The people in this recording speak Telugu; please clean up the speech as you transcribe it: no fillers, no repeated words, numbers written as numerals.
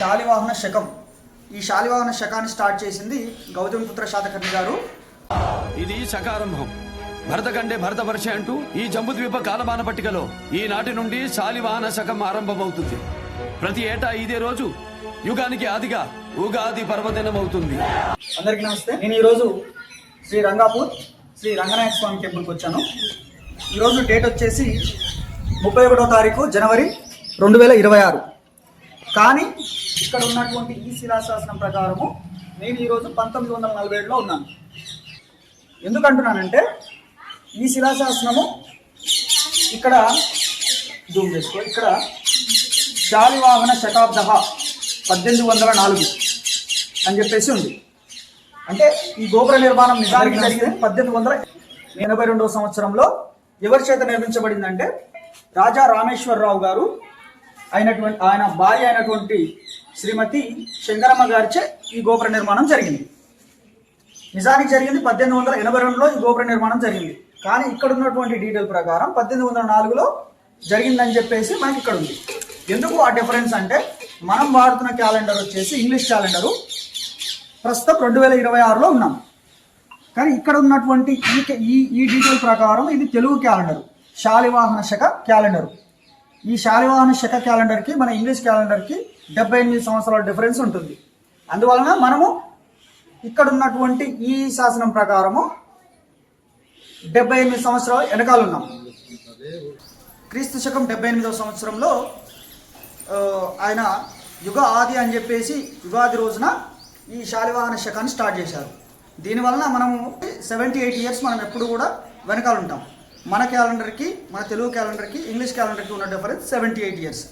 శాలివాహన శకం. ఈ శాలివాహన శకాన్ని స్టార్ట్ చేసింది గౌతమిపుత్ర శాతకర్ణి గారు. ఇది శకారంభం. భరతకండే భరతవర్ష అంటూ ఈ జంబుద్వీప కాలమాన పట్టికలో ఈనాటి నుండి శాలివాహన శకం ఆరంభమవుతుంది. ప్రతి ఏటా ఇదే రోజు యుగానికి ఆదిగా ఉగాది పర్వదినం అవుతుంది. అందరికీ నమస్తే. నేను ఈరోజు శ్రీ రంగాపూర్ శ్రీ రంగనాయక స్వామి టెంపుల్కి వచ్చాను. ఈరోజు డేట్ వచ్చేసి 31వ తారీఖు జనవరి 2026. కానీ ఇక్కడ ఉన్నటువంటి ఈ శిలాశాసనం ప్రకారము నేను ఈరోజు 1947లో ఉన్నాను. ఎందుకంటున్నానంటే ఈ శిలాశాసనము ఇక్కడ జూమ్ చేసుకో, ఇక్కడ శాలివాహన శతాబ్ద 1804 అని చెప్పేసి ఉంది. అంటే ఈ గోపుర నిర్మాణం నిజానికి జరిగింది 1882వ సంవత్సరంలో. ఎవరి చేత నిర్మించబడిందంటే రాజా రామేశ్వరరావు గారు ఆయన భార్య అయినటువంటి శ్రీమతి శంకరమ్మ గారిచే ఈ గోపుర నిర్మాణం జరిగింది. నిజానికి జరిగింది 1882లో ఈ గోపుర నిర్మాణం జరిగింది. కానీ ఇక్కడ ఉన్నటువంటి డీటెయిల్ ప్రకారం 1804లో జరిగిందని చెప్పేసి మనకి ఇక్కడ ఉంది. ఎందుకు ఆ డిఫరెన్స్ అంటే మనం వాడుతున్న క్యాలెండర్ వచ్చేసి ఇంగ్లీష్ క్యాలెండరు. ప్రస్తుతం 2026లో ఉన్నాం. కానీ ఇక్కడ ఉన్నటువంటి ఈ డీటెయిల్ ప్రకారం ఇది తెలుగు క్యాలెండరు, శాలివాహన శక క్యాలెండరు. ఈ శాలివాహన శక క్యాలెండర్కి మన ఇంగ్లీష్ క్యాలెండర్కి 78 సంవత్సరాల డిఫరెన్స్ ఉంటుంది. అందువలన మనము ఇక్కడ ఉన్నటువంటి ఈ శాసనం ప్రకారము 78 సంవత్సరాలు వెనకాల ఉన్నాం. క్రీస్తు శకం 78వ సంవత్సరంలో ఆయన యుగ ఆది అని చెప్పేసి యుగాది రోజున ఈ శాలివాహన శకాన్ని స్టార్ట్ చేశారు. దీనివలన మనము 78 ఇయర్స్ మనం ఎప్పుడు కూడా వెనకాల ఉంటాం. మన క్యాలెండర్కి, మన తెలుగు క్యాలెండర్కి, ఇంగ్లీష్ క్యాలెండర్కి ఉన్న డిఫరెన్స్ 78 ఇయర్స్.